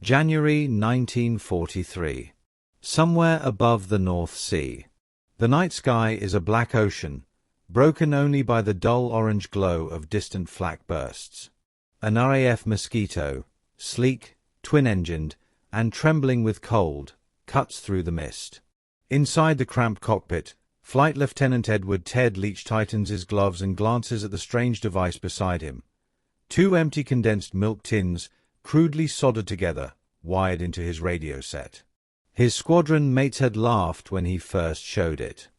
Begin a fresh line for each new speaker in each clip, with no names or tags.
January 1943. Somewhere above the North Sea. The night sky is a black ocean, broken only by the dull orange glow of distant flak bursts. An RAF Mosquito, sleek, twin-engined, and trembling with cold, cuts through the mist. Inside the cramped cockpit, Flight Lieutenant Edward "Ted" Leach tightens his gloves and glances at the strange device beside him. Two empty condensed milk tins, crudely soldered together, wired into his radio set. His squadron mates had laughed when he first showed it.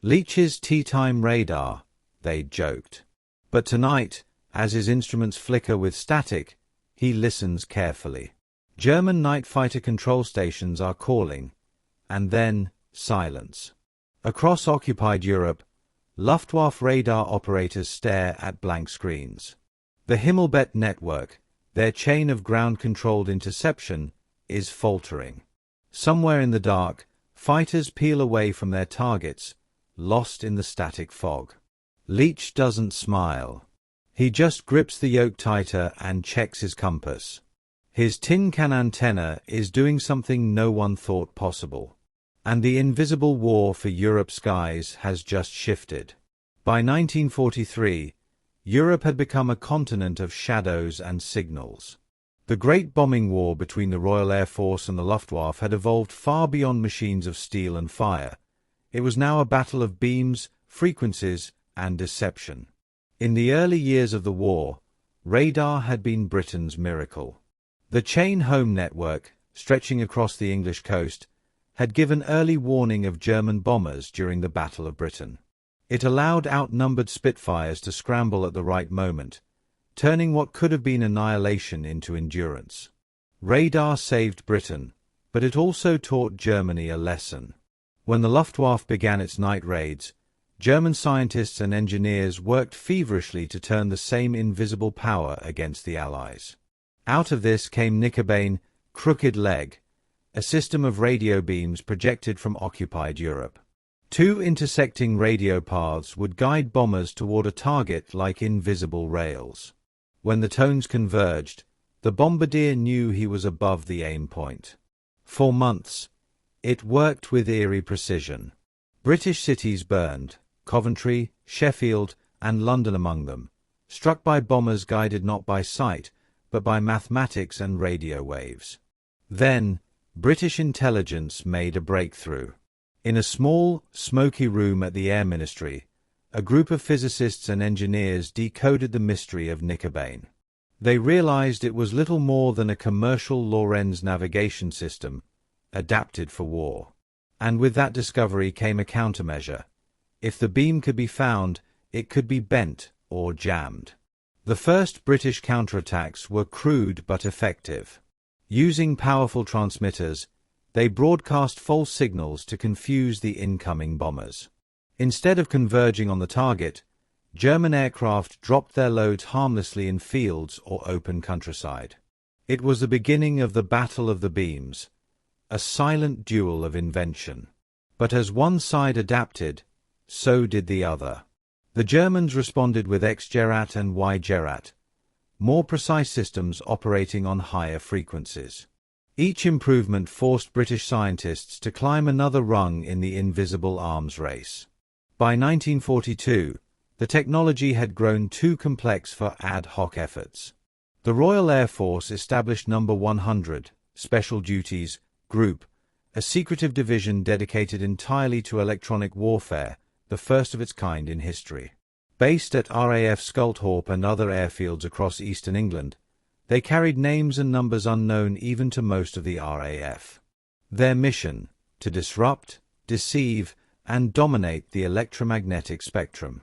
Leach's tea-time radar, they'd joked. But tonight, as his instruments flicker with static, he listens carefully. German night fighter control stations are calling, and then silence. Across occupied Europe, Luftwaffe radar operators stare at blank screens. The Himmelbett network, their chain of ground-controlled interception, is faltering. Somewhere in the dark, fighters peel away from their targets, lost in the static fog. Leach doesn't smile. He just grips the yoke tighter and checks his compass. His tin can antenna is doing something no one thought possible. And the invisible war for Europe's skies has just shifted. By 1943, Europe had become a continent of shadows and signals. The Great Bombing War between the Royal Air Force and the Luftwaffe had evolved far beyond machines of steel and fire. It was now a battle of beams, frequencies, and deception. In the early years of the war, radar had been Britain's miracle. The chain home network, stretching across the English coast, had given early warning of German bombers during the Battle of Britain. It allowed outnumbered Spitfires to scramble at the right moment, turning what could have been annihilation into endurance. Radar saved Britain, but it also taught Germany a lesson. When the Luftwaffe began its night raids, German scientists and engineers worked feverishly to turn the same invisible power against the Allies. Out of this came Knickerbane, Crooked Leg, a system of radio beams projected from occupied Europe. Two intersecting radio paths would guide bombers toward a target like invisible rails. When the tones converged, the bombardier knew he was above the aim point. For months, it worked with eerie precision. British cities burned, Coventry, Sheffield, and London among them, struck by bombers guided not by sight, but by mathematics and radio waves. Then, British intelligence made a breakthrough. In a small, smoky room at the Air Ministry, a group of physicists and engineers decoded the mystery of Knickerbane. They realized it was little more than a commercial Lorentz navigation system, adapted for war. And with that discovery came a countermeasure. If the beam could be found, it could be bent or jammed. The first British counterattacks were crude but effective. Using powerful transmitters, they broadcast false signals to confuse the incoming bombers. Instead of converging on the target, German aircraft dropped their loads harmlessly in fields or open countryside. It was the beginning of the Battle of the Beams, a silent duel of invention. But as one side adapted, so did the other. The Germans responded with X-Gerat and Y-Gerat, more precise systems operating on higher frequencies. Each improvement forced British scientists to climb another rung in the invisible arms race. By 1942, the technology had grown too complex for ad hoc efforts. The Royal Air Force established No. 100, Special Duties, Group, a secretive division dedicated entirely to electronic warfare, the first of its kind in history. Based at RAF Sculthorpe and other airfields across eastern England, they carried names and numbers unknown even to most of the RAF. Their mission: to disrupt, deceive, and dominate the electromagnetic spectrum.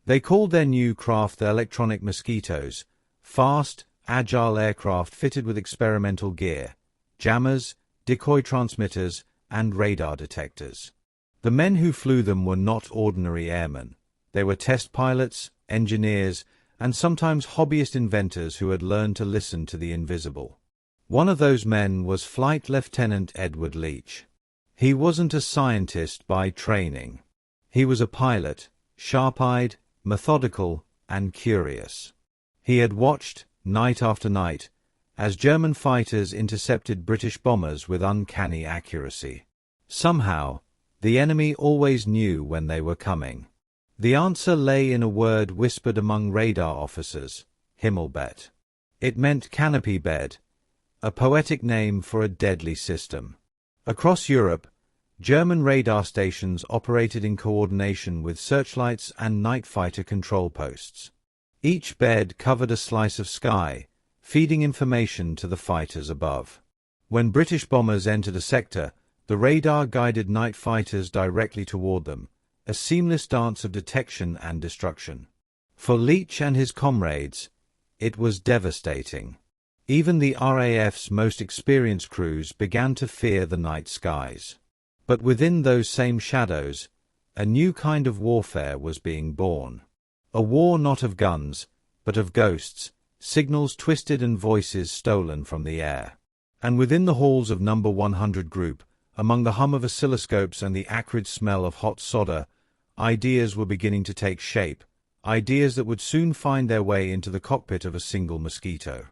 They called their new craft the electronic mosquitoes, fast, agile aircraft fitted with experimental gear, jammers, decoy transmitters, and radar detectors. The men who flew them were not ordinary airmen. They were test pilots, engineers, and sometimes hobbyist inventors who had learned to listen to the invisible. One of those men was Flight Lieutenant Edward Leach. He wasn't a scientist by training. He was a pilot, sharp-eyed, methodical, and curious. He had watched, night after night, as German fighters intercepted British bombers with uncanny accuracy. Somehow, the enemy always knew when they were coming. The answer lay in a word whispered among radar officers: Himmelbett. It meant canopy bed, a poetic name for a deadly system. Across Europe, German radar stations operated in coordination with searchlights and night fighter control posts. Each bed covered a slice of sky, feeding information to the fighters above. When British bombers entered a sector, the radar guided night fighters directly toward them, a seamless dance of detection and destruction. For Leach and his comrades, it was devastating. Even the RAF's most experienced crews began to fear the night skies. But within those same shadows, a new kind of warfare was being born. A war not of guns, but of ghosts, signals twisted and voices stolen from the air. And within the halls of No. 100 Group, among the hum of oscilloscopes and the acrid smell of hot solder, ideas were beginning to take shape, ideas that would soon find their way into the cockpit of a single mosquito.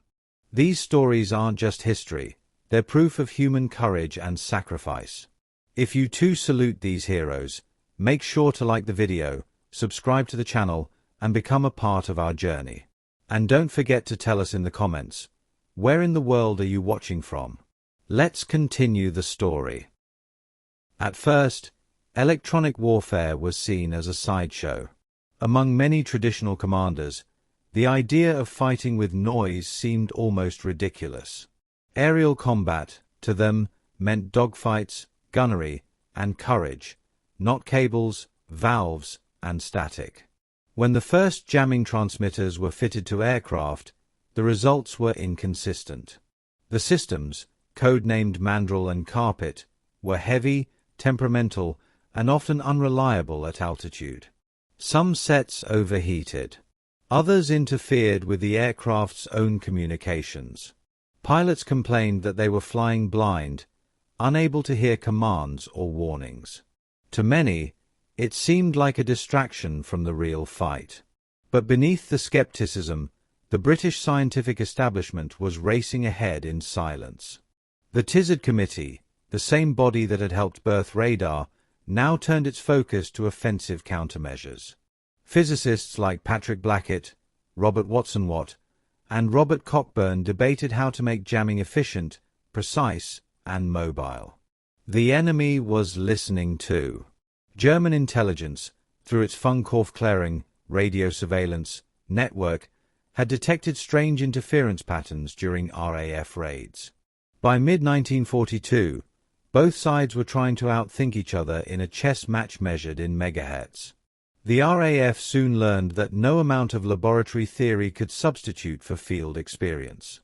These stories aren't just history, they're proof of human courage and sacrifice. If you too salute these heroes, make sure to like the video, subscribe to the channel, and become a part of our journey. And don't forget to tell us in the comments, where in the world are you watching from? Let's continue the story. At first, electronic warfare was seen as a sideshow. Among many traditional commanders, the idea of fighting with noise seemed almost ridiculous. Aerial combat, to them, meant dogfights, gunnery, and courage, not cables, valves, and static. When the first jamming transmitters were fitted to aircraft, the results were inconsistent. The systems, codenamed Mandrel and Carpet, were heavy, temperamental, and often unreliable at altitude. Some sets overheated. Others interfered with the aircraft's own communications. Pilots complained that they were flying blind, unable to hear commands or warnings. To many, it seemed like a distraction from the real fight. But beneath the skepticism, the British scientific establishment was racing ahead in silence. The Tizard Committee, the same body that had helped birth radar, now turned its focus to offensive countermeasures. Physicists like Patrick Blackett, Robert Watson-Watt, and Robert Cockburn debated how to make jamming efficient, precise, and mobile. The enemy was listening too. German intelligence, through its Funkaufklärung radio surveillance network, had detected strange interference patterns during RAF raids. By mid-1942, both sides were trying to outthink each other in a chess match measured in megahertz. The RAF soon learned that no amount of laboratory theory could substitute for field experience.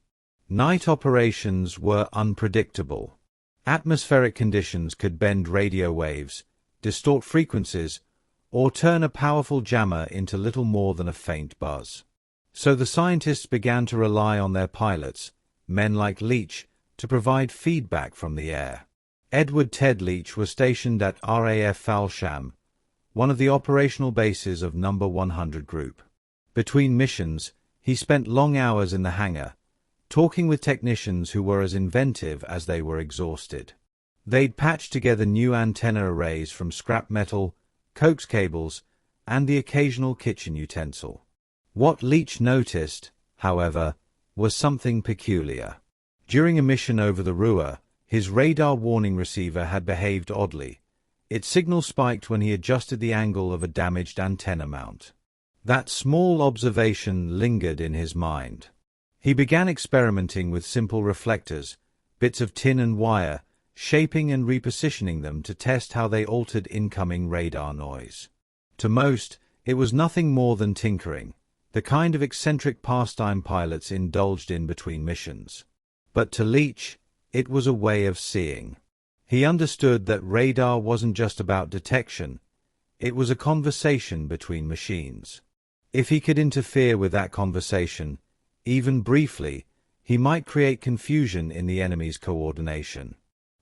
Night operations were unpredictable. Atmospheric conditions could bend radio waves, distort frequencies, or turn a powerful jammer into little more than a faint buzz. So the scientists began to rely on their pilots, men like Leach, to provide feedback from the air. Edward Ted Leach was stationed at RAF Falsham, one of the operational bases of No. 100 Group. Between missions, he spent long hours in the hangar, talking with technicians who were as inventive as they were exhausted. They'd patched together new antenna arrays from scrap metal, coax cables, and the occasional kitchen utensil. What Leach noticed, however, was something peculiar. During a mission over the Ruhr, his radar warning receiver had behaved oddly. Its signal spiked when he adjusted the angle of a damaged antenna mount. That small observation lingered in his mind. He began experimenting with simple reflectors, bits of tin and wire, shaping and repositioning them to test how they altered incoming radar noise. To most, it was nothing more than tinkering, the kind of eccentric pastime pilots indulged in between missions. But to Leach, it was a way of seeing. He understood that radar wasn't just about detection, it was a conversation between machines. If he could interfere with that conversation, even briefly, he might create confusion in the enemy's coordination.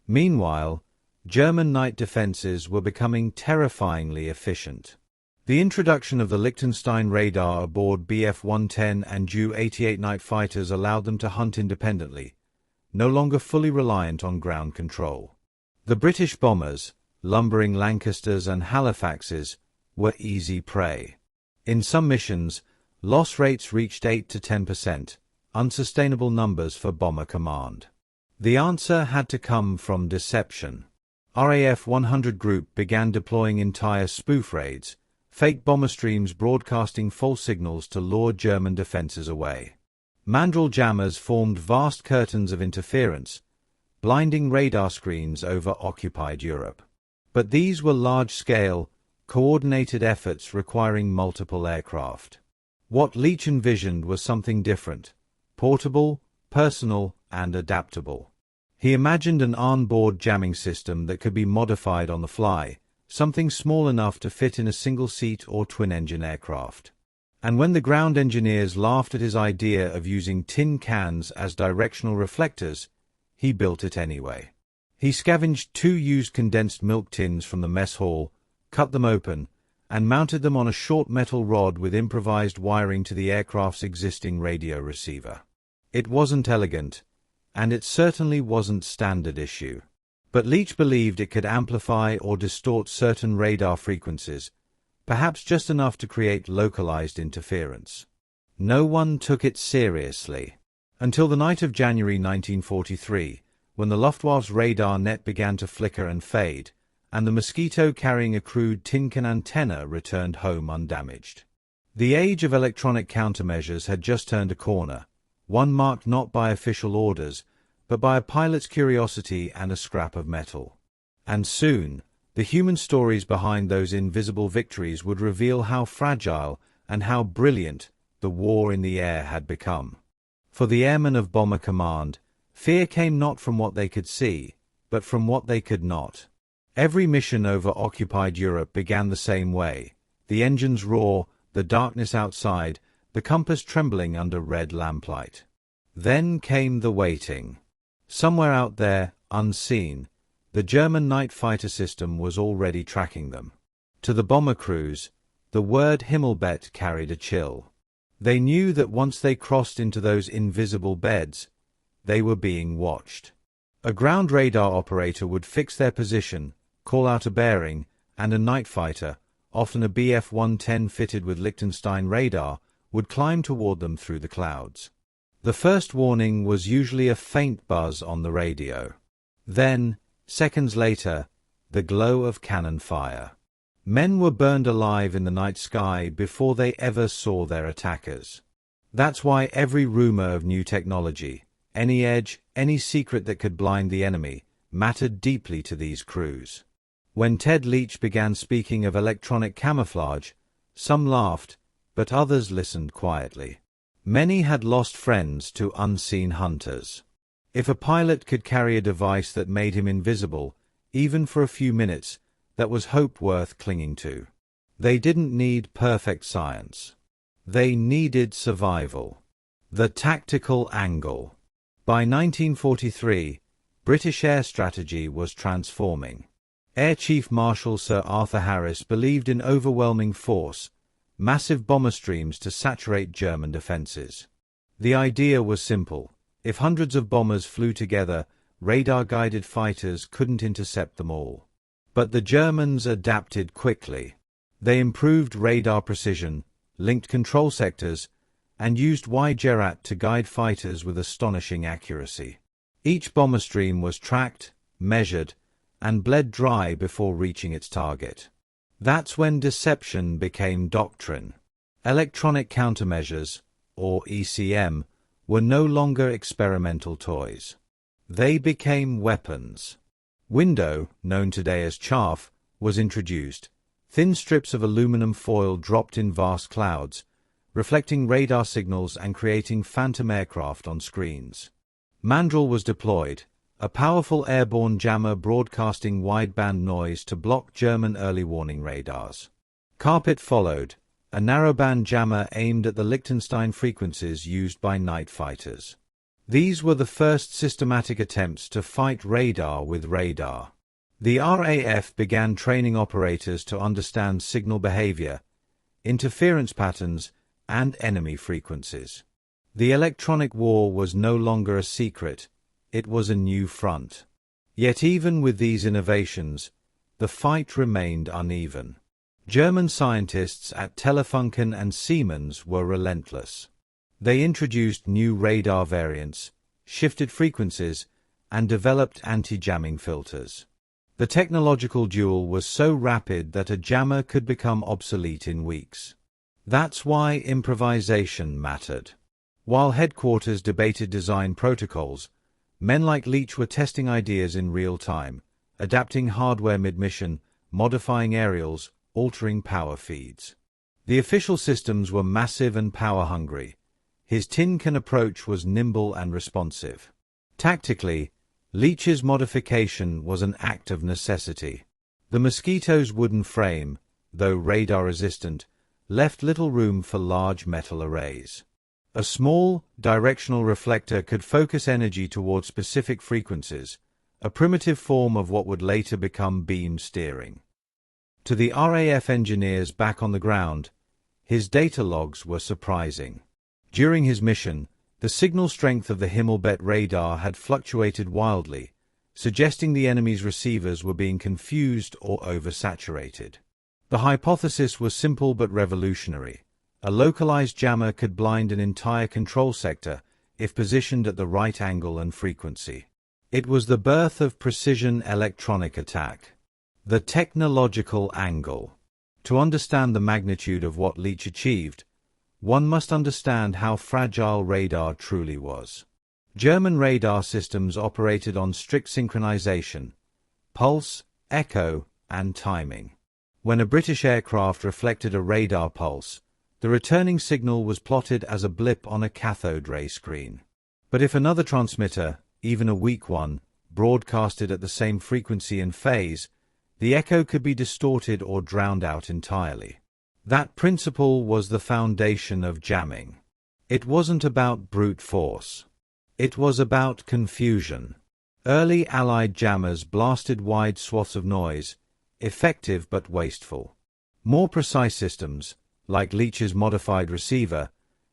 Meanwhile, German night defenses were becoming terrifyingly efficient. The introduction of the Liechtenstein radar aboard Bf-110 and Ju-88 night fighters allowed them to hunt independently, no longer fully reliant on ground control. The British bombers, lumbering Lancasters and Halifaxes, were easy prey. In some missions, loss rates reached 8 to 10%, unsustainable numbers for Bomber Command. The answer had to come from deception. RAF 100 Group began deploying entire spoof raids, fake bomber streams broadcasting false signals to lure German defenses away. Mandrel jammers formed vast curtains of interference, blinding radar screens over occupied Europe. But these were large-scale, coordinated efforts requiring multiple aircraft. What Leach envisioned was something different: portable, personal, and adaptable. He imagined an onboard jamming system that could be modified on the fly, something small enough to fit in a single-seat or twin-engine aircraft. And when the ground engineers laughed at his idea of using tin cans as directional reflectors, he built it anyway. He scavenged 2 used condensed milk tins from the mess hall, cut them open, and mounted them on a short metal rod with improvised wiring to the aircraft's existing radio receiver. It wasn't elegant, and it certainly wasn't standard issue. But Leach believed it could amplify or distort certain radar frequencies, perhaps just enough to create localized interference. No one took it seriously. Until the night of January 1943, when the Luftwaffe's radar net began to flicker and fade, and the Mosquito carrying a crude tin can antenna returned home undamaged. The age of electronic countermeasures had just turned a corner, one marked not by official orders, but by a pilot's curiosity and a scrap of metal. And soon, the human stories behind those invisible victories would reveal how fragile and how brilliant the war in the air had become. For the airmen of Bomber Command, fear came not from what they could see, but from what they could not. Every mission over occupied Europe began the same way: the engines roar, the darkness outside, the compass trembling under red lamplight. Then came the waiting. Somewhere out there, unseen, the German night fighter system was already tracking them. To the bomber crews, the word Himmelbett carried a chill. They knew that once they crossed into those invisible beds, they were being watched. A ground radar operator would fix their position, call out a bearing, and a night fighter, often a Bf-110 fitted with Liechtenstein radar, would climb toward them through the clouds. The first warning was usually a faint buzz on the radio. Then, seconds later, the glow of cannon fire. Men were burned alive in the night sky before they ever saw their attackers. That's why every rumor of new technology, any edge, any secret that could blind the enemy, mattered deeply to these crews. When Ted Leach began speaking of electronic camouflage, some laughed, but others listened quietly. Many had lost friends to unseen hunters. If a pilot could carry a device that made him invisible, even for a few minutes, that was hope worth clinging to. They didn't need perfect science. They needed survival. The tactical angle. By 1943, British air strategy was transforming. Air Chief Marshal Sir Arthur Harris believed in overwhelming force, massive bomber streams to saturate German defenses. The idea was simple: if hundreds of bombers flew together, radar-guided fighters couldn't intercept them all. But the Germans adapted quickly. They improved radar precision, linked control sectors, and used Gerat to guide fighters with astonishing accuracy. Each bomber stream was tracked, measured, and bled dry before reaching its target. That's when deception became doctrine. Electronic countermeasures, or ECM, were no longer experimental toys. They became weapons. Window, known today as chaff, was introduced. Thin strips of aluminum foil dropped in vast clouds, reflecting radar signals and creating phantom aircraft on screens. Mandrel was deployed, a powerful airborne jammer broadcasting wideband noise to block German early warning radars. Carpet followed, a narrowband jammer aimed at the Liechtenstein frequencies used by night fighters. These were the first systematic attempts to fight radar with radar. The RAF began training operators to understand signal behavior, interference patterns, and enemy frequencies. The electronic war was no longer a secret, it was a new front. Yet even with these innovations, the fight remained uneven. German scientists at Telefunken and Siemens were relentless. They introduced new radar variants, shifted frequencies, and developed anti-jamming filters. The technological duel was so rapid that a jammer could become obsolete in weeks. That's why improvisation mattered. While headquarters debated design protocols, men like Leach were testing ideas in real time, adapting hardware mid-mission, modifying aerials, altering power feeds. The official systems were massive and power-hungry. His tin can approach was nimble and responsive. Tactically, Leach's modification was an act of necessity. The Mosquito's wooden frame, though radar-resistant, left little room for large metal arrays. A small, directional reflector could focus energy toward specific frequencies, a primitive form of what would later become beam steering. To the RAF engineers back on the ground, his data logs were surprising. During his mission, the signal strength of the Himmelbett radar had fluctuated wildly, suggesting the enemy's receivers were being confused or oversaturated. The hypothesis was simple but revolutionary. A localized jammer could blind an entire control sector if positioned at the right angle and frequency. It was the birth of precision electronic attack. The technological angle. To understand the magnitude of what Leach achieved, one must understand how fragile radar truly was. German radar systems operated on strict synchronization, pulse, echo, and timing. When a British aircraft reflected a radar pulse, the returning signal was plotted as a blip on a cathode ray screen. But if another transmitter, even a weak one, broadcasted at the same frequency and phase, the echo could be distorted or drowned out entirely. That principle was the foundation of jamming. It wasn't about brute force. It was about confusion. Early Allied jammers blasted wide swaths of noise, effective but wasteful. More precise systems, like Leach's modified receiver,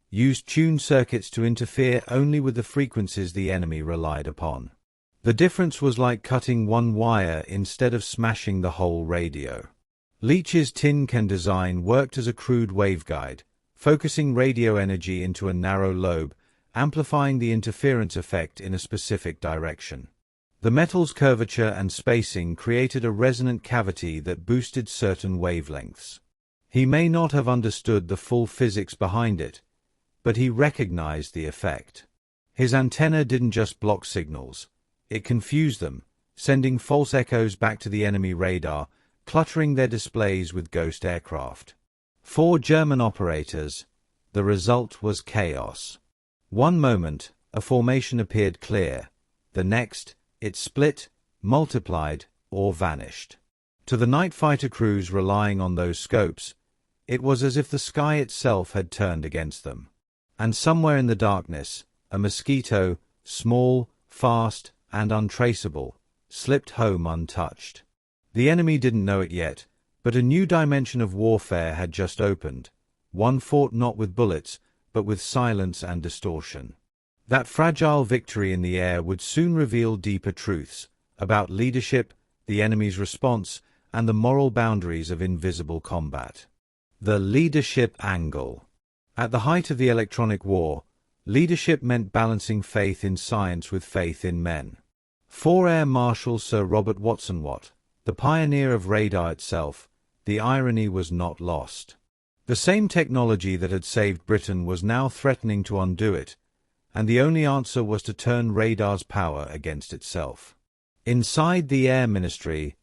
used tuned circuits to interfere only with the frequencies the enemy relied upon. The difference was like cutting one wire instead of smashing the whole radio. Leach's tin can design worked as a crude waveguide, focusing radio energy into a narrow lobe, amplifying the interference effect in a specific direction. The metal's curvature and spacing created a resonant cavity that boosted certain wavelengths. He may not have understood the full physics behind it, but he recognized the effect. His antenna didn't just block signals, it confused them, sending false echoes back to the enemy radar, cluttering their displays with ghost aircraft. For German operators, the result was chaos. One moment, a formation appeared clear. The next, it split, multiplied, or vanished. To the night fighter crews relying on those scopes, it was as if the sky itself had turned against them. And somewhere in the darkness, a mosquito, small, fast, and untraceable, slipped home untouched. The enemy didn't know it yet, but a new dimension of warfare had just opened, one fought not with bullets, but with silence and distortion. That fragile victory in the air would soon reveal deeper truths about leadership, the enemy's response, and the moral boundaries of invisible combat. The leadership angle. At the height of the electronic war, leadership meant balancing faith in science with faith in men. For Air Marshal Sir Robert Watson Watt, the pioneer of radar itself, the irony was not lost. The same technology that had saved Britain was now threatening to undo it, and the only answer was to turn radar's power against itself. Inside the Air Ministry,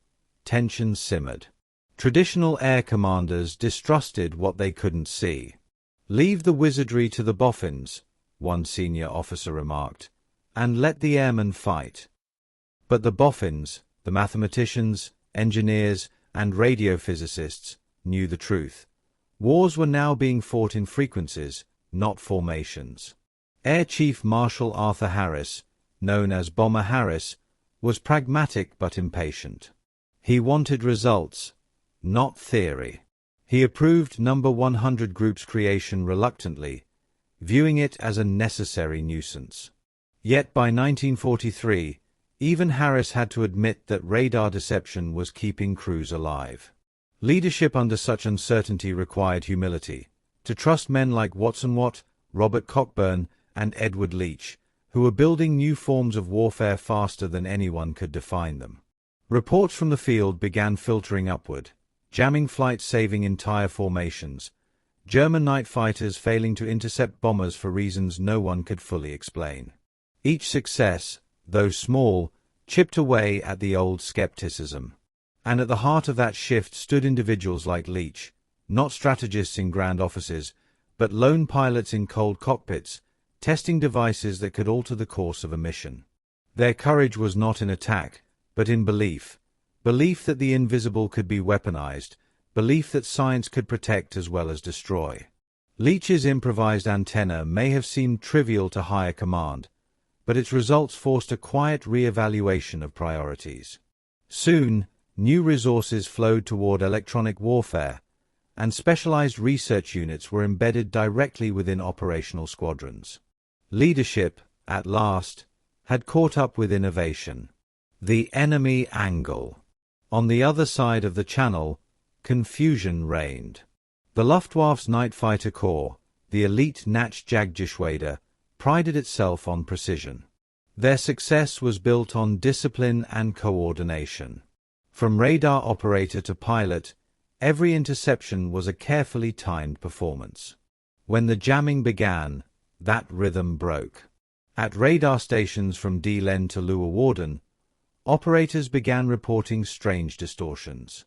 tension simmered. Traditional air commanders distrusted what they couldn't see. "Leave the wizardry to the boffins," one senior officer remarked, "and let the airmen fight." But the boffins, the mathematicians, engineers, and radiophysicists, knew the truth. Wars were now being fought in frequencies, not formations. Air Chief Marshal Arthur Harris, known as Bomber Harris, was pragmatic but impatient. He wanted results, not theory. He approved Number 100 Group's creation reluctantly, viewing it as a necessary nuisance. Yet by 1943, even Harris had to admit that radar deception was keeping crews alive. Leadership under such uncertainty required humility, to trust men like Watson Watt, Robert Cockburn, and Edward Leach, who were building new forms of warfare faster than anyone could define them. Reports from the field began filtering upward, jamming flights saving entire formations, German night fighters failing to intercept bombers for reasons no one could fully explain. Each success, though small, chipped away at the old skepticism. And at the heart of that shift stood individuals like Leach, not strategists in grand offices, but lone pilots in cold cockpits, testing devices that could alter the course of a mission. Their courage was not in attack, but in belief. Belief that the invisible could be weaponized, belief that science could protect as well as destroy. Leach's improvised antenna may have seemed trivial to higher command, but its results forced a quiet re-evaluation of priorities. Soon, new resources flowed toward electronic warfare, and specialized research units were embedded directly within operational squadrons. Leadership, at last, had caught up with innovation. The enemy angle. On the other side of the channel, confusion reigned. The Luftwaffe's Night Fighter Corps, the elite Nachjagdgeschwader, prided itself on precision. Their success was built on discipline and coordination. From radar operator to pilot, every interception was a carefully timed performance. When the jamming began, that rhythm broke. At radar stations from D-Len to Leeuwarden, operators began reporting strange distortions.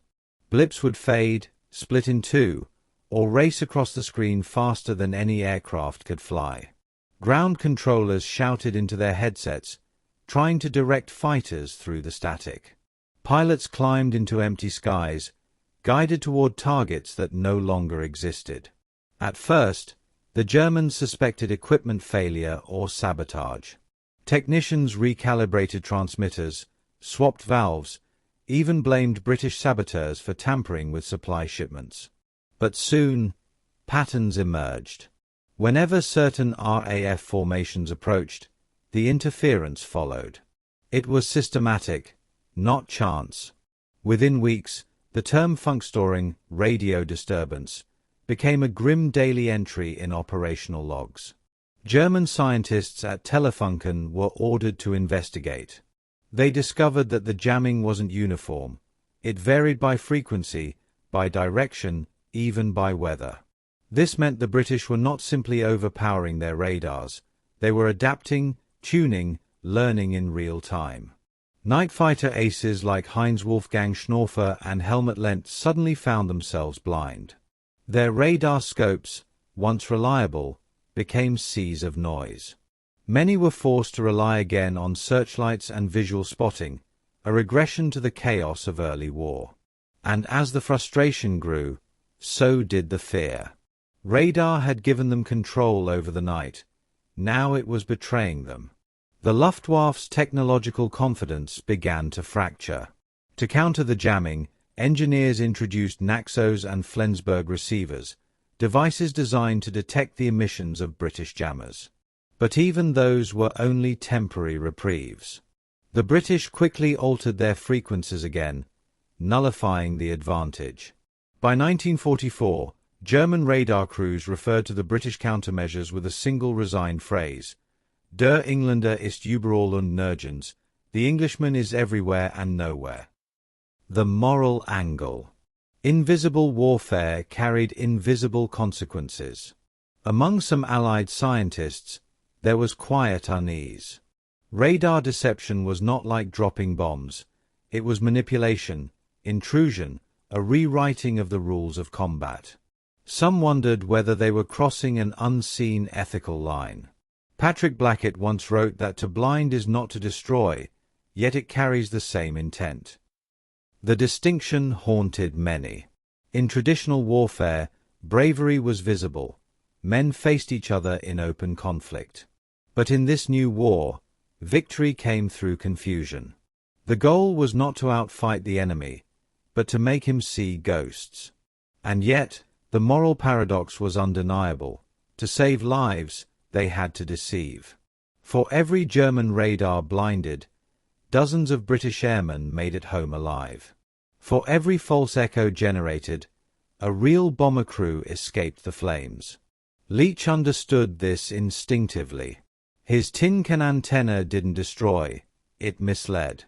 Blips would fade, split in two, or race across the screen faster than any aircraft could fly. Ground controllers shouted into their headsets, trying to direct fighters through the static. Pilots climbed into empty skies, guided toward targets that no longer existed. At first, the Germans suspected equipment failure or sabotage. Technicians recalibrated transmitters, swapped valves, even blamed British saboteurs for tampering with supply shipments. But soon, patterns emerged. Whenever certain RAF formations approached, the interference followed. It was systematic, not chance. Within weeks, the term funkstoring, radio disturbance, became a grim daily entry in operational logs. German scientists at Telefunken were ordered to investigate. They discovered that the jamming wasn't uniform. It varied by frequency, by direction, even by weather. This meant the British were not simply overpowering their radars. They were adapting, tuning, learning in real time. Night fighter aces like Heinz Wolfgang Schnorfer and Helmut Lentz suddenly found themselves blind. Their radar scopes, once reliable, became seas of noise. Many were forced to rely again on searchlights and visual spotting, a regression to the chaos of early war. And as the frustration grew, so did the fear. Radar had given them control over the night. Now it was betraying them. The Luftwaffe's technological confidence began to fracture. To counter the jamming, engineers introduced Naxos and Flensburg receivers, devices designed to detect the emissions of British jammers. But even those were only temporary reprieves. The British quickly altered their frequencies again, nullifying the advantage. By 1944, German radar crews referred to the British countermeasures with a single resigned phrase: Der Engländer ist überall und nirgends, the Englishman is everywhere and nowhere. The moral angle. Invisible warfare carried invisible consequences. Among some Allied scientists, there was quiet unease. Radar deception was not like dropping bombs. It was manipulation, intrusion, a rewriting of the rules of combat. Some wondered whether they were crossing an unseen ethical line. Patrick Blackett once wrote that to blind is not to destroy, yet it carries the same intent. The distinction haunted many. In traditional warfare, bravery was visible. Men faced each other in open conflict. But in this new war, victory came through confusion. The goal was not to outfight the enemy, but to make him see ghosts. And yet, the moral paradox was undeniable. To save lives, they had to deceive. For every German radar blinded, dozens of British airmen made it home alive. For every false echo generated, a real bomber crew escaped the flames. Leach understood this instinctively. His tin can antenna didn't destroy, it misled.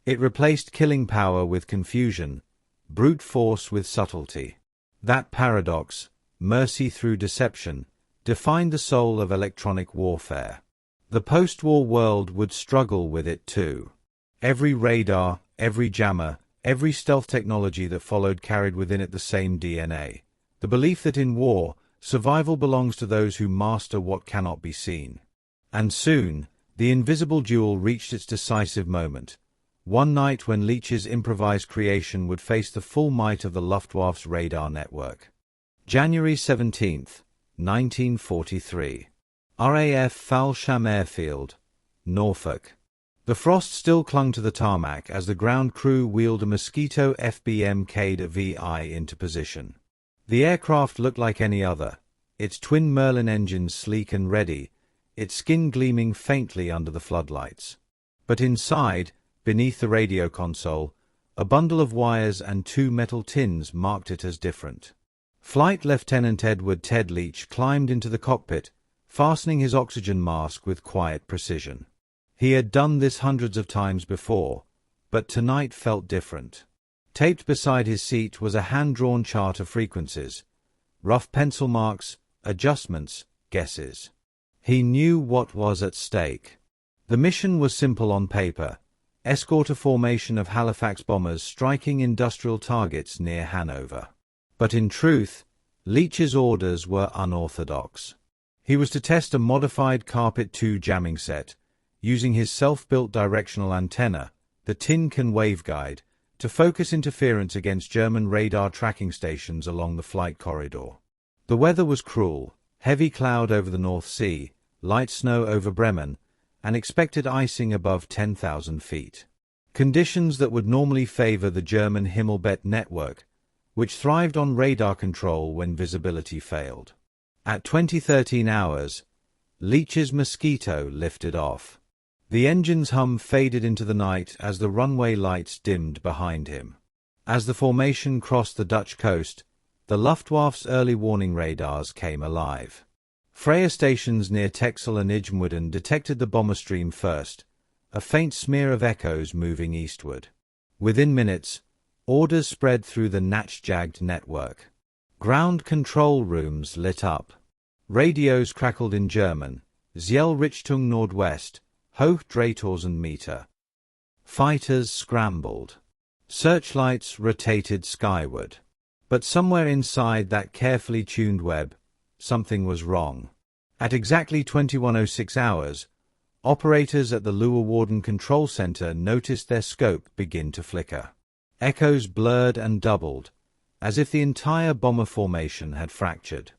It replaced killing power with confusion, brute force with subtlety. That paradox, mercy through deception, defined the soul of electronic warfare. The post-war world would struggle with it too. Every radar, every jammer, every stealth technology that followed carried within it the same DNA. The belief that in war, survival belongs to those who master what cannot be seen. And soon, the invisible duel reached its decisive moment. One night when Leach's improvised creation would face the full might of the Luftwaffe's radar network. January 17th, 1943. RAF Fallschirm Airfield, Norfolk. The frost still clung to the tarmac as the ground crew wheeled a Mosquito FBM-KVI into position. The aircraft looked like any other, its twin Merlin engines sleek and ready, its skin gleaming faintly under the floodlights. But inside, beneath the radio console, a bundle of wires and two metal tins marked it as different. Flight Lieutenant Edward "Ted" Leach climbed into the cockpit, fastening his oxygen mask with quiet precision. He had done this hundreds of times before, but tonight felt different. Taped beside his seat was a hand-drawn chart of frequencies, rough pencil marks, adjustments, guesses. He knew what was at stake. The mission was simple on paper: escort a formation of Halifax bombers striking industrial targets near Hanover. But in truth, Leach's orders were unorthodox. He was to test a modified Carpet 2 jamming set, using his self-built directional antenna, the tin can waveguide, to focus interference against German radar tracking stations along the flight corridor. The weather was cruel: heavy cloud over the North Sea, light snow over Bremen, and expected icing above 10,000 feet. Conditions that would normally favor the German Himmelbett network, which thrived on radar control when visibility failed. At 2013 hours, Leach's Mosquito lifted off. The engine's hum faded into the night as the runway lights dimmed behind him. As the formation crossed the Dutch coast, the Luftwaffe's early warning radars came alive. Freya stations near Texel and Ijmuiden detected the bomber stream first, a faint smear of echoes moving eastward. Within minutes, orders spread through the Nachtjagd network. Ground control rooms lit up. Radios crackled in German, Zielrichtung Nordwest, Hoch 3000 Meter. Fighters scrambled. Searchlights rotated skyward. But somewhere inside that carefully tuned web, something was wrong. At exactly 21:06 hours, operators at the Leeuwarden Control Center noticed their scope begin to flicker. Echoes blurred and doubled, as if the entire bomber formation had fractured.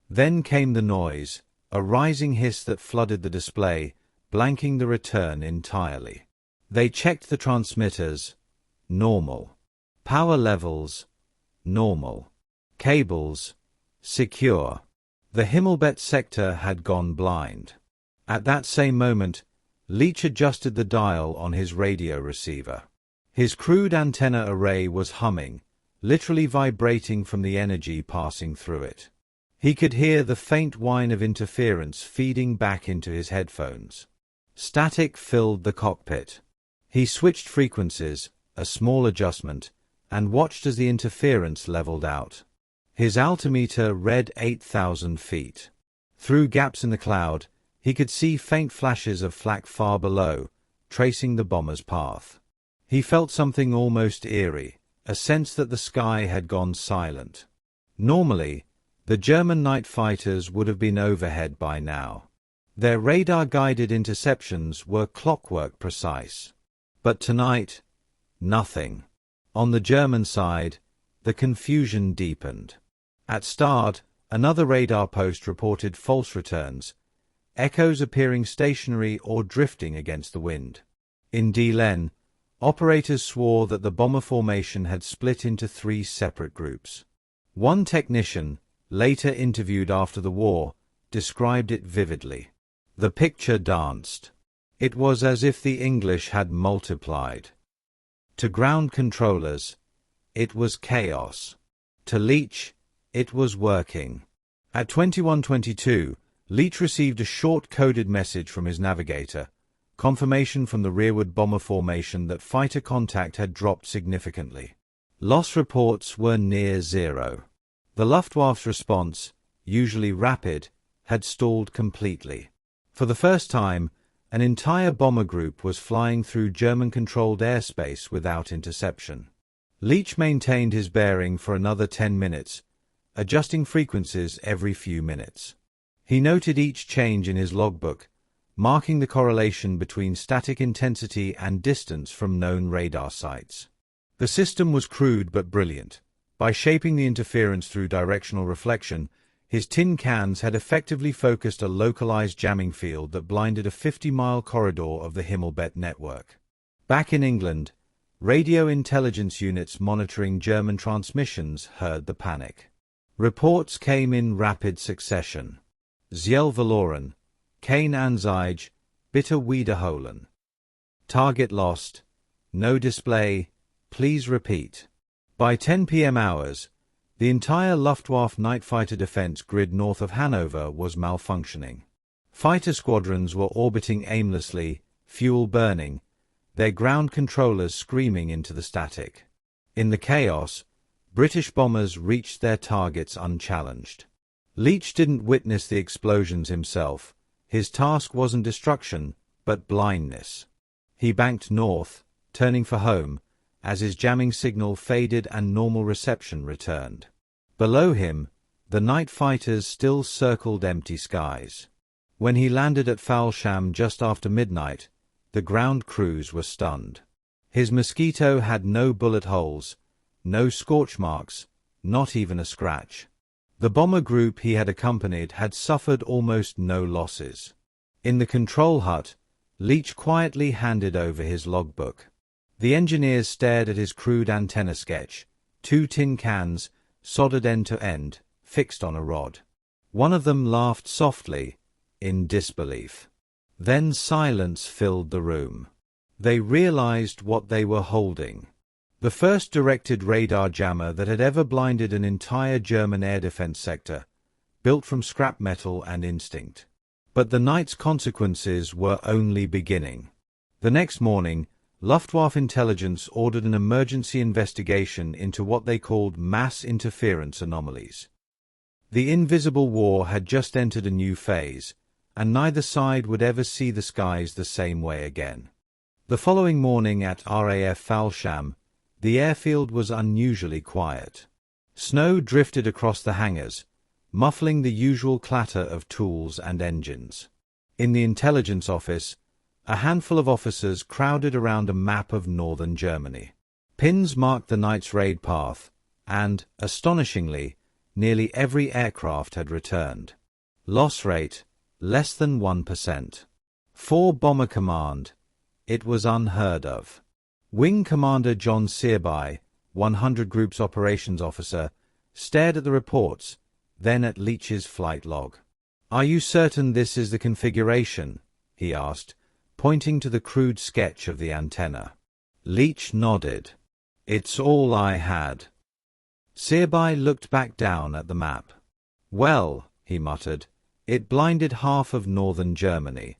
Then came the noise, a rising hiss that flooded the display, blanking the return entirely. They checked the transmitters. Normal. Power levels. Normal. Cables. Secure. The Himmelbett sector had gone blind. At that same moment, Leach adjusted the dial on his radio receiver. His crude antenna array was humming, literally vibrating from the energy passing through it. He could hear the faint whine of interference feeding back into his headphones. Static filled the cockpit. He switched frequencies, a small adjustment, and watched as the interference leveled out. His altimeter read 8,000 feet. Through gaps in the cloud, he could see faint flashes of flak far below, tracing the bomber's path. He felt something almost eerie, a sense that the sky had gone silent. Normally, the German night fighters would have been overhead by now. Their radar-guided interceptions were clockwork precise. But tonight, nothing. On the German side, the confusion deepened. At start, another radar post reported false returns, echoes appearing stationary or drifting against the wind. In Delen, operators swore that the bomber formation had split into 3 separate groups. One technician, later interviewed after the war, described it vividly. The picture danced. It was as if the English had multiplied. To ground controllers, it was chaos. To Leach, it was working. At 21:22, Leach received a short-coded message from his navigator, confirmation from the rearward bomber formation that fighter contact had dropped significantly. Loss reports were near zero. The Luftwaffe's response, usually rapid, had stalled completely. For the first time, an entire bomber group was flying through German-controlled airspace without interception. Leach maintained his bearing for another 10 minutes, adjusting frequencies every few minutes. He noted each change in his logbook, marking the correlation between static intensity and distance from known radar sites. The system was crude but brilliant. By shaping the interference through directional reflection, his tin cans had effectively focused a localized jamming field that blinded a 50-mile corridor of the Himmelbett network. Back in England, radio intelligence units monitoring German transmissions heard the panic. Reports came in rapid succession. Ziel verloren, kein Anzeige, bitte wiederholen. Target lost, no display, please repeat. By 10 p.m. hours, the entire Luftwaffe night fighter defense grid north of Hanover was malfunctioning. Fighter squadrons were orbiting aimlessly, fuel burning, their ground controllers screaming into the static. In the chaos, British bombers reached their targets unchallenged. Leach didn't witness the explosions himself. His task wasn't destruction, but blindness. He banked north, turning for home, as his jamming signal faded and normal reception returned. Below him, the night fighters still circled empty skies. When he landed at Falsham just after midnight, the ground crews were stunned. His Mosquito had no bullet holes, no scorch marks, not even a scratch. The bomber group he had accompanied had suffered almost no losses. In the control hut, Leach quietly handed over his logbook. The engineers stared at his crude antenna sketch, 2 tin cans, soldered end to end, fixed on a rod. One of them laughed softly, in disbelief. Then silence filled the room. They realized what they were holding. The first directed radar jammer that had ever blinded an entire German air defense sector, built from scrap metal and instinct. But the night's consequences were only beginning. The next morning, Luftwaffe intelligence ordered an emergency investigation into what they called mass interference anomalies. The invisible war had just entered a new phase, and neither side would ever see the skies the same way again. The following morning at RAF Falsham, the airfield was unusually quiet. Snow drifted across the hangars, muffling the usual clatter of tools and engines. In the intelligence office, a handful of officers crowded around a map of northern Germany. Pins marked the night's raid path, and, astonishingly, nearly every aircraft had returned. Loss rate, less than 1%. 4 Bomber Command, it was unheard of. Wing Commander John Searby, 100 Group's operations officer, stared at the reports, then at Leach's flight log. "Are you certain this is the configuration?" he asked, pointing to the crude sketch of the antenna. Leach nodded. "It's all I had." Searby looked back down at the map. "Well," he muttered, "it blinded half of northern Germany."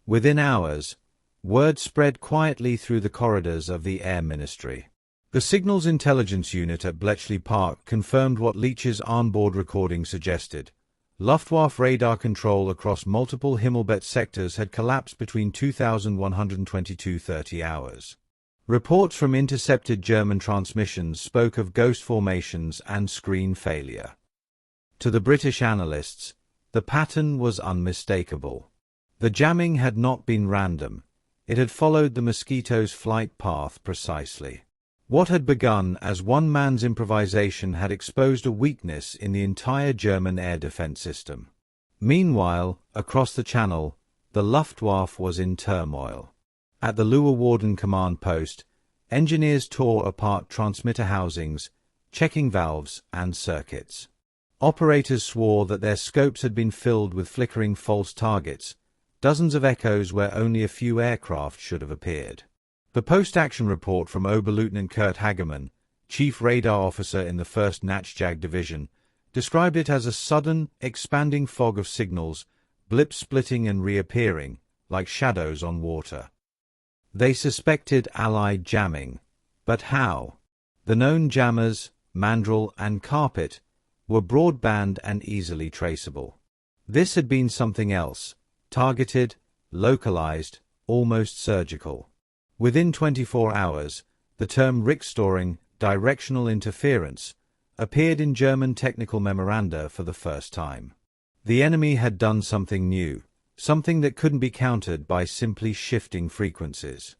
Within hours, word spread quietly through the corridors of the Air Ministry. The Signals Intelligence Unit at Bletchley Park confirmed what Leach's onboard recording suggested. Luftwaffe radar control across multiple Himmelbett sectors had collapsed between 2122-30 hours. Reports from intercepted German transmissions spoke of ghost formations and screen failure. To the British analysts, the pattern was unmistakable. The jamming had not been random. It had followed the Mosquito's flight path precisely. What had begun as one man's improvisation had exposed a weakness in the entire German air defense system. Meanwhile, across the Channel, the Luftwaffe was in turmoil. At the Leeuwarden command post, engineers tore apart transmitter housings, checking valves and circuits. Operators swore that their scopes had been filled with flickering false targets, dozens of echoes where only a few aircraft should have appeared. The post-action report from Oberleutnant Kurt Hagemann, chief radar officer in the 1st Nachjag Division, described it as a sudden, expanding fog of signals, blips splitting and reappearing, like shadows on water. They suspected Allied jamming, but how? The known jammers, Mandrel and Carpet, were broadband and easily traceable. This had been something else, targeted, localized, almost surgical. Within 24 hours, the term Richtstörung, directional interference, appeared in German technical memoranda for the first time. The enemy had done something new, something that couldn't be countered by simply shifting frequencies.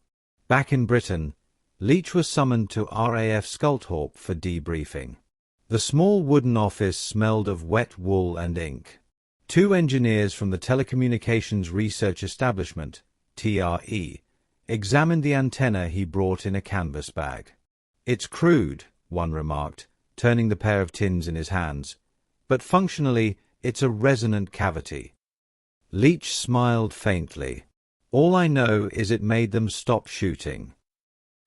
Back in Britain, Leach was summoned to RAF Skulthaupt for debriefing. The small wooden office smelled of wet wool and ink. 2 engineers from the Telecommunications Research Establishment, TRE, examined the antenna he brought in a canvas bag. "It's crude," one remarked, turning the pair of tins in his hands, "but functionally it's a resonant cavity." Leach smiled faintly. "All I know is it made them stop shooting."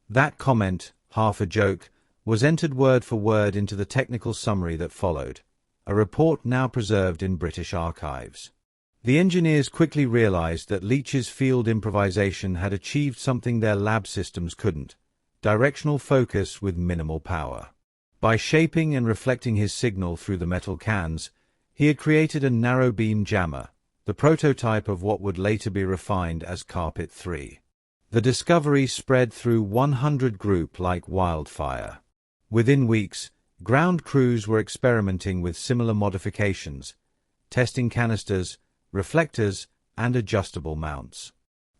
That comment, half a joke, was entered word for word into the technical summary that followed, a report now preserved in British archives. The engineers quickly realized that Leach's field improvisation had achieved something their lab systems couldn't: directional focus with minimal power. By shaping and reflecting his signal through the metal cans, he had created a narrow-beam jammer, the prototype of what would later be refined as Carpet 3. The discovery spread through 100 group like wildfire. Within weeks, ground crews were experimenting with similar modifications, testing canisters, reflectors, and adjustable mounts.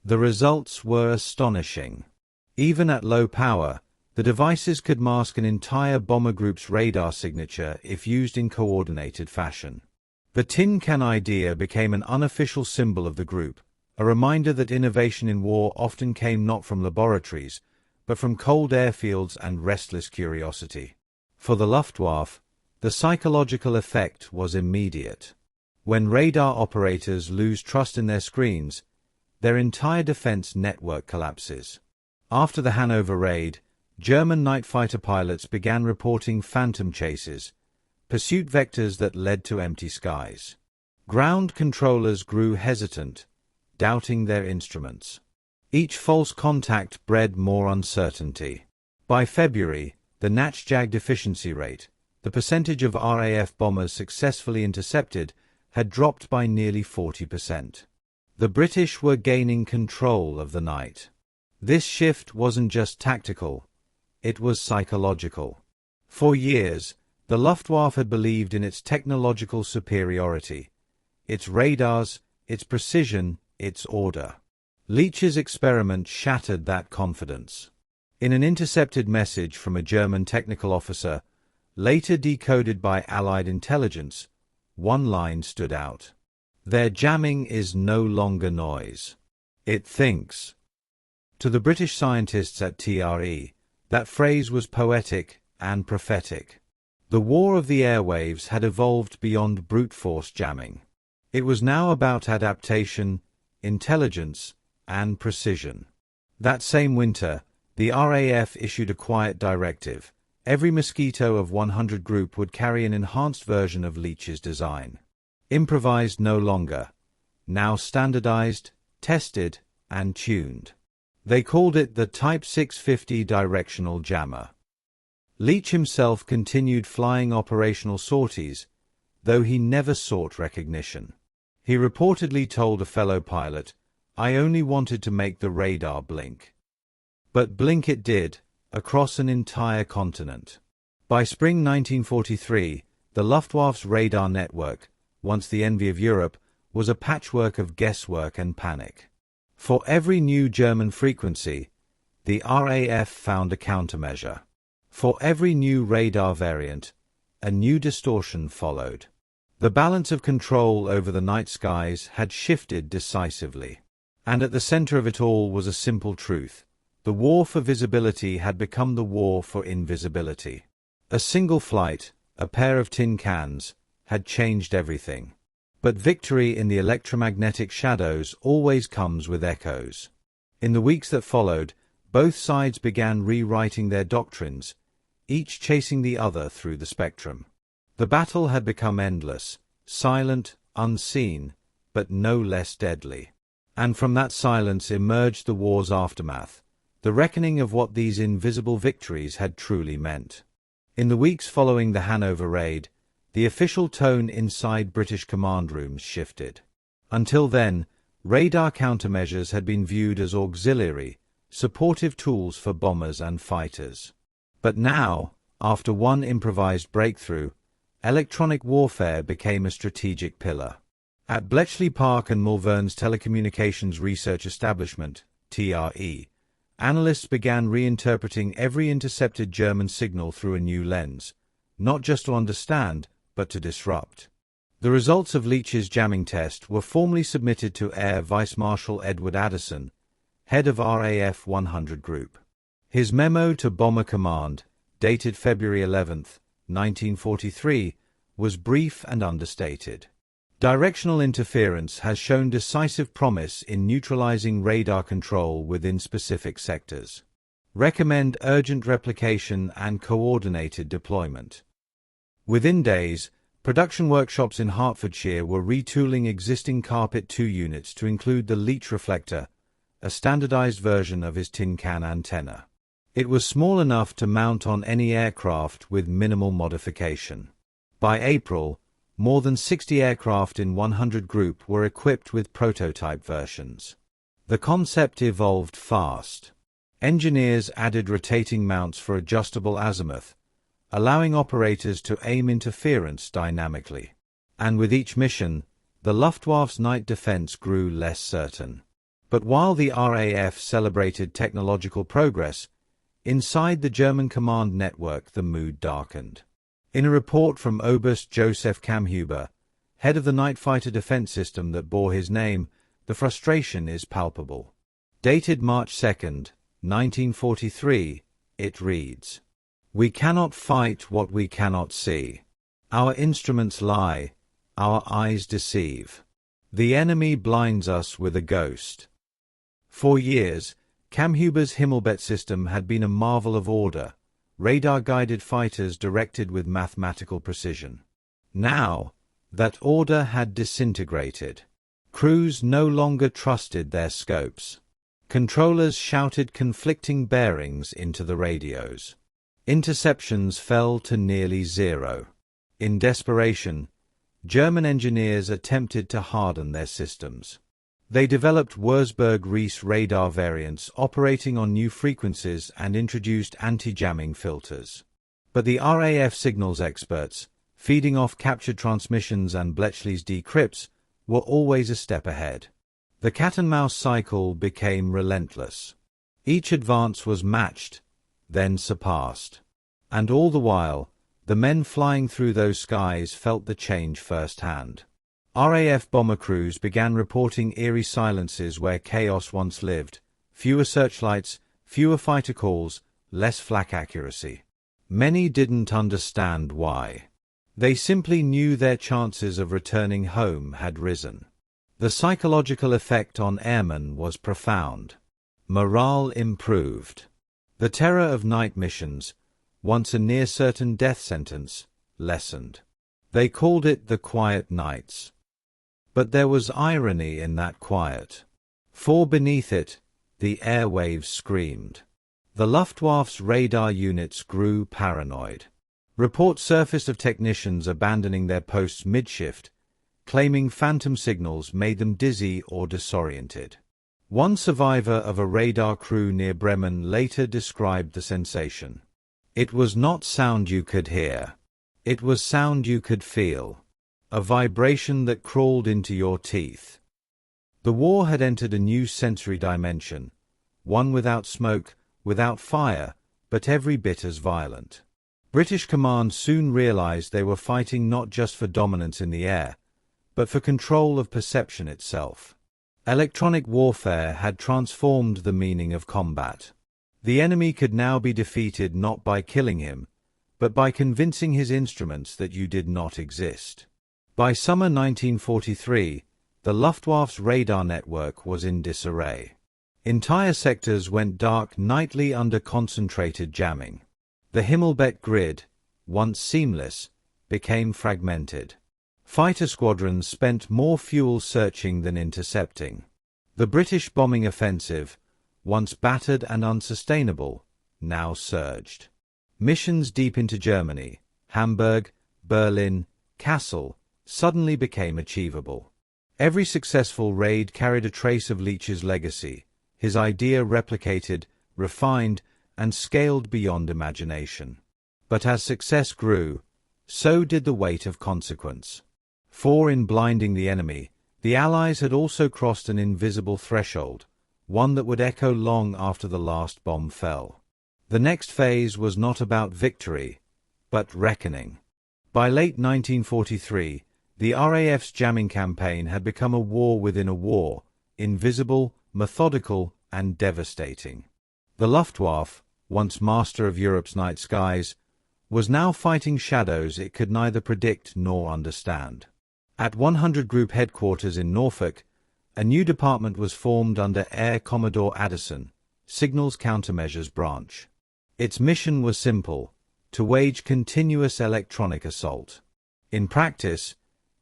The results were astonishing. Even at low power, the devices could mask an entire bomber group's radar signature if used in coordinated fashion. The tin can idea became an unofficial symbol of the group, a reminder that innovation in war often came not from laboratories, but from cold airfields and restless curiosity. For the Luftwaffe, the psychological effect was immediate. When radar operators lose trust in their screens, their entire defense network collapses. After the Hanover raid, German night fighter pilots began reporting phantom chases, pursuit vectors that led to empty skies. Ground controllers grew hesitant, doubting their instruments. Each false contact bred more uncertainty. By February, the Nachjag deficiency rate, the percentage of RAF bombers successfully intercepted, had dropped by nearly 40%. The British were gaining control of the night. This shift wasn't just tactical, it was psychological. For years, the Luftwaffe had believed in its technological superiority, its radars, its precision, its order. Leach's experiment shattered that confidence. In an intercepted message from a German technical officer, later decoded by Allied intelligence, one line stood out. "Their jamming is no longer noise. It thinks." To the British scientists at TRE, that phrase was poetic and prophetic. The war of the airwaves had evolved beyond brute force jamming. It was now about adaptation, intelligence, and precision. That same winter, the RAF issued a quiet directive. Every Mosquito of 100 group would carry an enhanced version of Leach's design. Improvised no longer, now standardized, tested, and tuned. They called it the Type 650 directional jammer. Leach himself continued flying operational sorties, though he never sought recognition. He reportedly told a fellow pilot, "I only wanted to make the radar blink." But blink it did, across an entire continent. By spring 1943, the Luftwaffe's radar network, once the envy of Europe, was a patchwork of guesswork and panic. For every new German frequency, the RAF found a countermeasure. For every new radar variant, a new distortion followed. The balance of control over the night skies had shifted decisively. And at the center of it all was a simple truth. The war for visibility had become the war for invisibility. A single flight, a pair of tin cans, had changed everything. But victory in the electromagnetic shadows always comes with echoes. In the weeks that followed, both sides began rewriting their doctrines, each chasing the other through the spectrum. The battle had become endless, silent, unseen, but no less deadly. And from that silence emerged the war's aftermath, the reckoning of what these invisible victories had truly meant. In the weeks following the Hanover raid, the official tone inside British command rooms shifted. Until then, radar countermeasures had been viewed as auxiliary, supportive tools for bombers and fighters. But now, after one improvised breakthrough, electronic warfare became a strategic pillar. At Bletchley Park and Malvern's Telecommunications Research Establishment, TRE, analysts began reinterpreting every intercepted German signal through a new lens, not just to understand, but to disrupt. The results of Leach's jamming test were formally submitted to Air Vice Marshal Edward Addison, head of RAF 100 Group. His memo to Bomber Command, dated February 11, 1943, was brief and understated. Directional interference has shown decisive promise in neutralizing radar control within specific sectors. Recommend urgent replication and coordinated deployment. Within days, production workshops in Hertfordshire were retooling existing Carpet 2 units to include the Leach reflector, a standardized version of his tin can antenna. It was small enough to mount on any aircraft with minimal modification. By April, more than 60 aircraft in 100 Group were equipped with prototype versions. The concept evolved fast. Engineers added rotating mounts for adjustable azimuth, allowing operators to aim interference dynamically. And with each mission, the Luftwaffe's night defense grew less certain. But while the RAF celebrated technological progress, inside the German command network the mood darkened. In a report from Oberst Joseph Kamhuber, head of the night fighter defense system that bore his name, the frustration is palpable. Dated March 2, 1943, it reads, "We cannot fight what we cannot see. Our instruments lie, our eyes deceive. The enemy blinds us with a ghost." For years, Kamhuber's Himmelbett system had been a marvel of order, radar-guided fighters directed with mathematical precision. Now, that order had disintegrated. Crews no longer trusted their scopes. Controllers shouted conflicting bearings into the radios. Interceptions fell to nearly zero. In desperation, German engineers attempted to harden their systems. They developed Wurzburg-Reese radar variants operating on new frequencies and introduced anti-jamming filters. But the RAF signals experts, feeding off captured transmissions and Bletchley's decrypts, were always a step ahead. The cat-and-mouse cycle became relentless. Each advance was matched, then surpassed. And all the while, the men flying through those skies felt the change firsthand. RAF bomber crews began reporting eerie silences where chaos once lived, fewer searchlights, fewer fighter calls, less flak accuracy. Many didn't understand why. They simply knew their chances of returning home had risen. The psychological effect on airmen was profound. Morale improved. The terror of night missions, once a near-certain death sentence, lessened. They called it the quiet nights. But there was irony in that quiet. For beneath it, the airwaves screamed. The Luftwaffe's radar units grew paranoid. Reports surfaced of technicians abandoning their posts mid-shift, claiming phantom signals made them dizzy or disoriented. One survivor of a radar crew near Bremen later described the sensation. "It was not sound you could hear. It was sound you could feel. A vibration that crawled into your teeth." The war had entered a new sensory dimension, one without smoke, without fire, but every bit as violent. British command soon realized they were fighting not just for dominance in the air, but for control of perception itself. Electronic warfare had transformed the meaning of combat. The enemy could now be defeated not by killing him, but by convincing his instruments that you did not exist. By summer 1943, the Luftwaffe's radar network was in disarray. Entire sectors went dark nightly under concentrated jamming. The Himmelbett grid, once seamless, became fragmented. Fighter squadrons spent more fuel searching than intercepting. The British bombing offensive, once battered and unsustainable, now surged. Missions deep into Germany, Hamburg, Berlin, Kassel, suddenly became achievable. Every successful raid carried a trace of Leach's legacy, his idea replicated, refined, and scaled beyond imagination. But as success grew, so did the weight of consequence. For in blinding the enemy, the Allies had also crossed an invisible threshold, one that would echo long after the last bomb fell. The next phase was not about victory, but reckoning. By late 1943, the RAF's jamming campaign had become a war within a war, invisible, methodical, and devastating. The Luftwaffe, once master of Europe's night skies, was now fighting shadows it could neither predict nor understand. At 100 Group headquarters in Norfolk, a new department was formed under Air Commodore Addison, Signals Countermeasures Branch. Its mission was simple: to wage continuous electronic assault. In practice,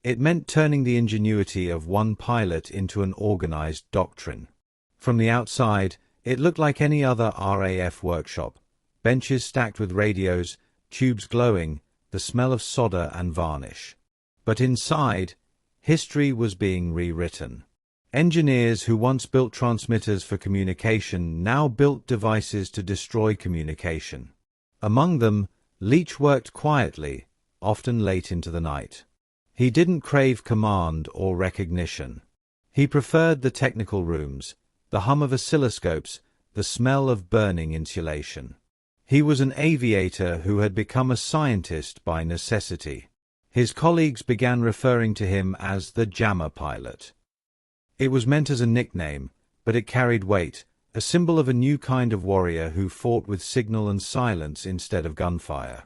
it meant turning the ingenuity of one pilot into an organized doctrine. From the outside, it looked like any other RAF workshop: benches stacked with radios, tubes glowing, the smell of solder and varnish. But inside, history was being rewritten. Engineers who once built transmitters for communication now built devices to destroy communication. Among them, Leach worked quietly, often late into the night. He didn't crave command or recognition. He preferred the technical rooms, the hum of oscilloscopes, the smell of burning insulation. He was an aviator who had become a scientist by necessity. His colleagues began referring to him as the jammer pilot. It was meant as a nickname, but it carried weight, a symbol of a new kind of warrior who fought with signal and silence instead of gunfire.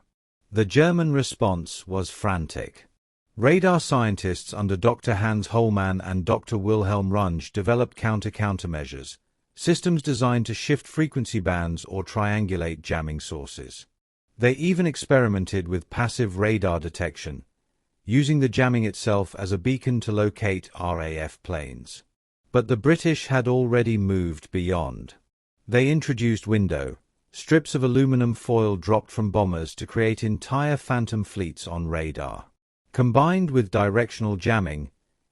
The German response was frantic. Radar scientists under Dr. Hans Hollmann and Dr. Wilhelm Runge developed countermeasures, systems designed to shift frequency bands or triangulate jamming sources. They even experimented with passive radar detection, using the jamming itself as a beacon to locate RAF planes. But the British had already moved beyond. They introduced window, strips of aluminum foil dropped from bombers to create entire phantom fleets on radar. Combined with directional jamming,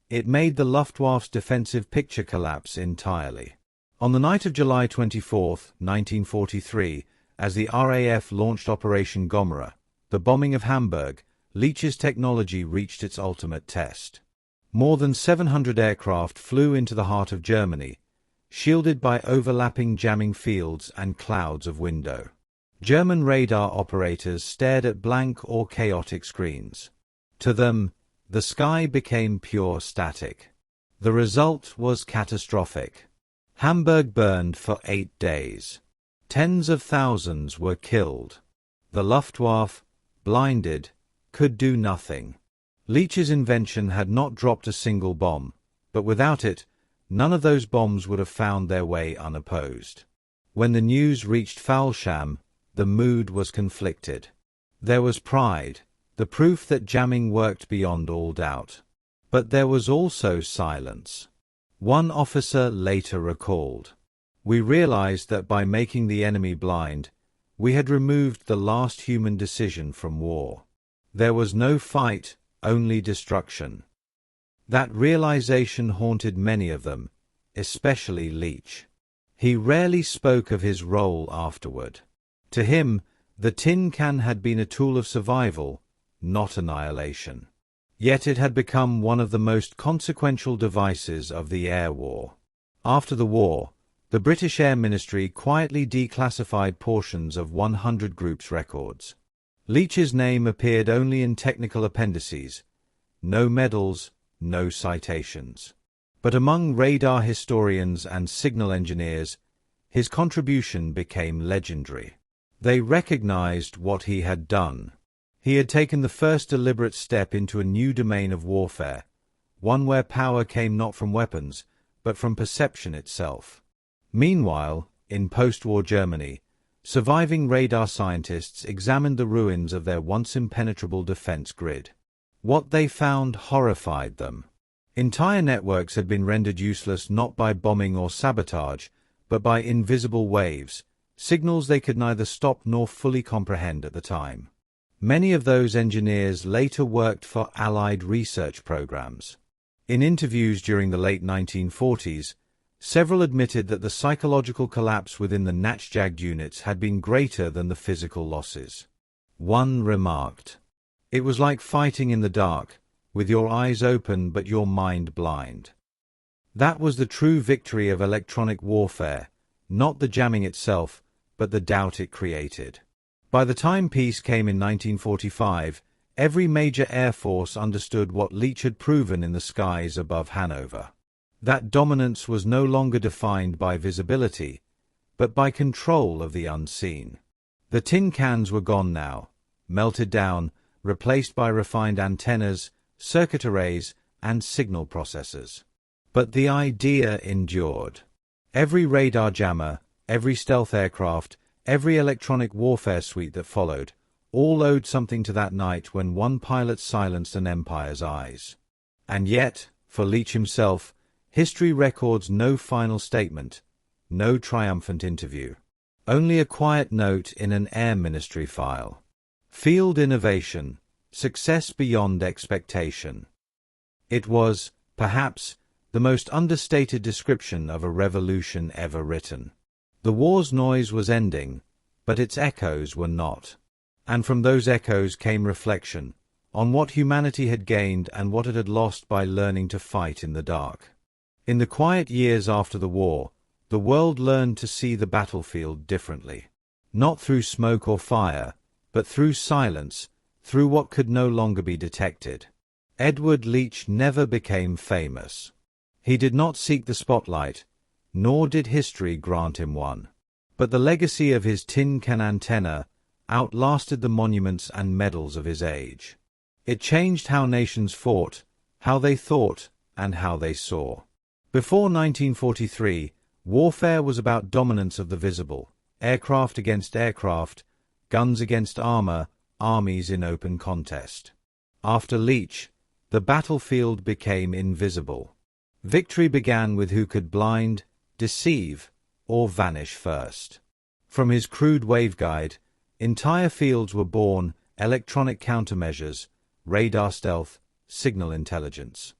it made the Luftwaffe's defensive picture collapse entirely. On the night of July 24, 1943, as the RAF launched Operation Gomera, the bombing of Hamburg, Leach's technology reached its ultimate test. More than 700 aircraft flew into the heart of Germany, shielded by overlapping jamming fields and clouds of window. German radar operators stared at blank or chaotic screens. To them, the sky became pure static. The result was catastrophic. Hamburg burned for 8 days. Tens of thousands were killed. The Luftwaffe, blinded, could do nothing. Leach's invention had not dropped a single bomb, but without it, none of those bombs would have found their way unopposed. When the news reached Faulsham, the mood was conflicted. There was pride, the proof that jamming worked beyond all doubt. But there was also silence. One officer later recalled, "We realized that by making the enemy blind, we had removed the last human decision from war. There was no fight, only destruction." That realization haunted many of them, especially Leach. He rarely spoke of his role afterward. To him, the tin can had been a tool of survival, not annihilation. Yet it had become one of the most consequential devices of the air war. After the war, the British Air Ministry quietly declassified portions of 100 Group's records. Leach's name appeared only in technical appendices. No medals, no citations. But among radar historians and signal engineers, his contribution became legendary. They recognized what he had done. He had taken the first deliberate step into a new domain of warfare, one where power came not from weapons, but from perception itself. Meanwhile, in post-war Germany, surviving radar scientists examined the ruins of their once impenetrable defense grid. What they found horrified them. Entire networks had been rendered useless not by bombing or sabotage, but by invisible waves, signals they could neither stop nor fully comprehend at the time. Many of those engineers later worked for Allied research programs. In interviews during the late 1940s, several admitted that the psychological collapse within the Natchjagd units had been greater than the physical losses. One remarked, "It was like fighting in the dark, with your eyes open but your mind blind." That was the true victory of electronic warfare, not the jamming itself, but the doubt it created. By the time peace came in 1945, every major air force understood what Leach had proven in the skies above Hanover. That dominance was no longer defined by visibility, but by control of the unseen. The tin cans were gone now, melted down, replaced by refined antennas, circuit arrays, and signal processors. But the idea endured. Every radar jammer, every stealth aircraft, every electronic warfare suite that followed, all owed something to that night when one pilot silenced an empire's eyes. And yet, for Leach himself, history records no final statement, no triumphant interview. Only a quiet note in an Air Ministry file. Field innovation, success beyond expectation. It was, perhaps, the most understated description of a revolution ever written. The war's noise was ending, but its echoes were not. And from those echoes came reflection on what humanity had gained and what it had lost by learning to fight in the dark. In the quiet years after the war, the world learned to see the battlefield differently. Not through smoke or fire, but through silence, through what could no longer be detected. Edward Leach never became famous. He did not seek the spotlight, nor did history grant him one. But the legacy of his tin can antenna outlasted the monuments and medals of his age. It changed how nations fought, how they thought, and how they saw. Before 1943, warfare was about dominance of the visible, aircraft against aircraft, guns against armor, armies in open contest. After Leach, the battlefield became invisible. Victory began with who could blind, deceive, or vanish first. From his crude waveguide, entire fields were born, electronic countermeasures, radar stealth, signal intelligence.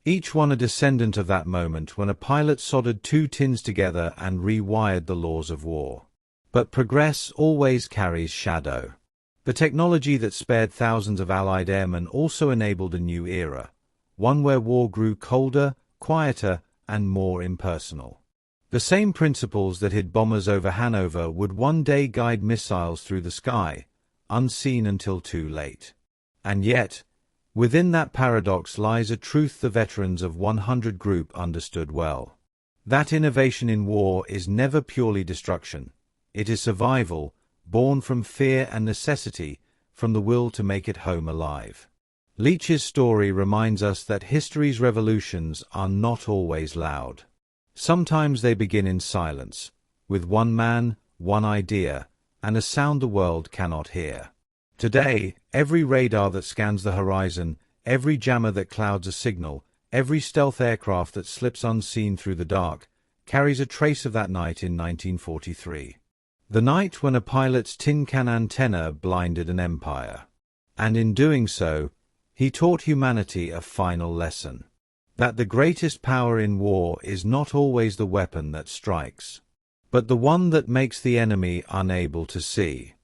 Each one a descendant of that moment when a pilot soldered two tins together and rewired the laws of war. But progress always carries shadow. The technology that spared thousands of Allied airmen also enabled a new era, one where war grew colder, quieter, and more impersonal. The same principles that hid bombers over Hanover would one day guide missiles through the sky, unseen until too late. And yet, within that paradox lies a truth the veterans of 100 Group understood well. That innovation in war is never purely destruction. It is survival, born from fear and necessity, from the will to make it home alive. Leach's story reminds us that history's revolutions are not always loud. Sometimes they begin in silence, with one man, one idea, and a sound the world cannot hear. Today, every radar that scans the horizon, every jammer that clouds a signal, every stealth aircraft that slips unseen through the dark, carries a trace of that night in 1943. The night when a pilot's tin can antenna blinded an empire. And in doing so, he taught humanity a final lesson. That the greatest power in war is not always the weapon that strikes, but the one that makes the enemy unable to see.